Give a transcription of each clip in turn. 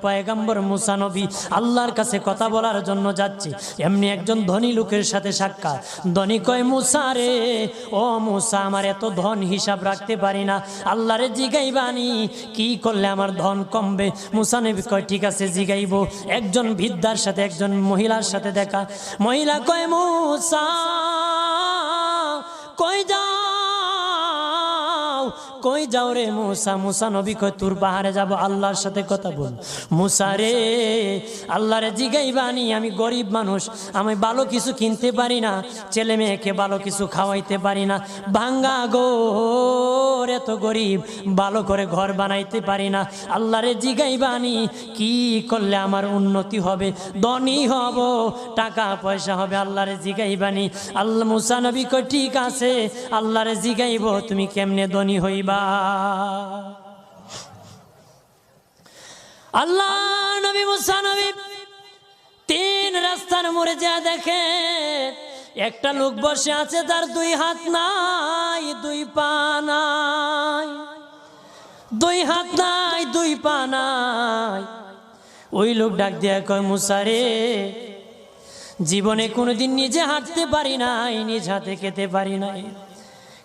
পয়গম্বর মুসা নবী আল্লাহর কাছে কথা বলার জন্য যাচ্ছে, এমনি একজন ধনী লোকের সাথে সাক্ষাৎ। ধনী কয়, মুসা রে, ও মুসা, আমার এত ধন হিসাব রাখতে পারি না, আল্লাহরে জিগাইবানি কি করলে আমার ধন কমবে? মুসা নবী কয়, ঠিক আছে জিগাইব। একজন বৃদ্ধার সাথে, একজন মহিলার সাথে দেখা। মহিলা কয়, মুসা কই যাও, কই যাও রে মুসা? মুসা নবী কয়, তোর পাহাড়ে যাব, আল্লাহর সাথে কথা বল। মুসা রে, আল্লাহরে জিগাইবানি, আমি গরিব মানুষ, আমি ভালো কিছু কিনতে পারি না, ছেলে মেয়েকে ভালো কিছু খাওয়াইতে পারি না, ভাঙ্গা ঘর, এত গরিব, ভালো করে ঘর বানাইতে পারি না, আল্লাহরে জিগাইবানি কি করলে আমার উন্নতি হবে, ধনী হব, টাকা পয়সা হবে, আল্লাহরে জিগাইবানি। আল্লাহ মুসা নবী কয়, ঠিক আছে, আল্লাহরে জিগাইব, তুমি কেমনে ধনী হইবা? আল্লাহ নবী মুসা নবী তিন রাস্তার মোড়ে যা দেখে একটা লোক বসে আছে, তার দুই হাত নাই, দুই পা নাই, দুই হাত নাই, দুই পা নাই। ওই লোক ডাক দিয়া কয়, মুসা রে, জীবনে কোনোদিন নিজে হাঁটতে পারি নাই, নিজ হাতে খেতে পারি নাই,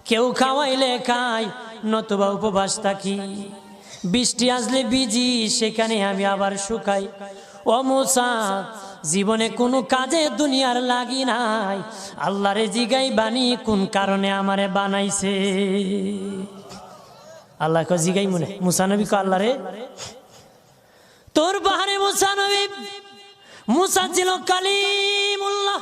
কেউ খাওয়াইলে খাই, নতুবা উপবাস থাকি, বৃষ্টি আসলে ভিজি, সেখানে আমি আবার শুকাই। ও মুসা, জীবনে কোনো কাজে দুনিয়ার লাগি নাই, আল্লাহরে জিগাইবানি কোন কারণে আমারে বানাইছে? আল্লাহ কয়, জিগাই মনে। মুসা নবী কয়, আল্লাহরে তোর পাহাড়ে মুসা নবী, মুসা ছিল কালিমুল্লাহ,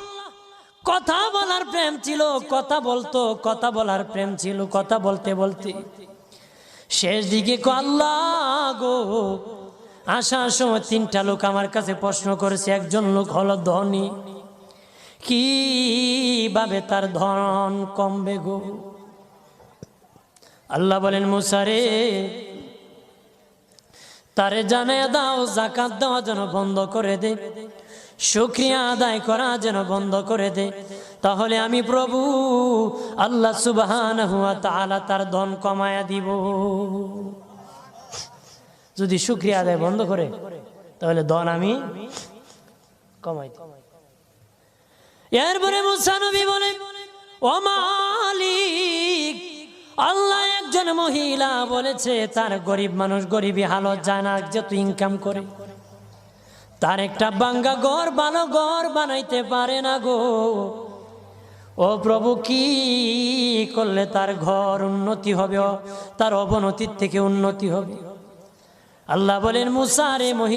কথা বলার প্রেম ছিল, কথা বলতো, কথা বলার প্রেম ছিল। কথা বলতে বলতে শেষ দিকে আল্লাহ গো, আসার সময় তিনটা লোক আমার কাছে প্রশ্ন করেছে। একজন লোক হলো ধনী, কিভাবে তার ধন কমবে গো? আল্লাহ বলেন, মুসা রে, তারে জানায় দাও, যাকাত দেওয়া যেন বন্ধ করে দে, শুকরিয়া আদায় করা যেন বন্ধ করে দে, তাহলে আমি প্রভু আল্লাহ সুবহানাহু ওয়া তাআলা তার ধন কমায়া দিব। যদি শুকরিয়া আদায় বন্ধ করে, তাহলে ধন আমি কমাই দিব। এরপরে মুসা নবী বলে, ও মালিক, আল্লাহ একজন মহিলা বলেছে তার গরিব মানুষ গরিবী হালত যায় না, যত ইনকাম করে তার একটা ভাঙ্গা ঘর, ভালো ঘর বানাইতে পারে না গো। ও প্রভু, কি করলে তার ঘর উন্নতি হবে, তার অবনতির থেকে উন্নতি হবে? আল্লাহ বলেন, মুসা রে,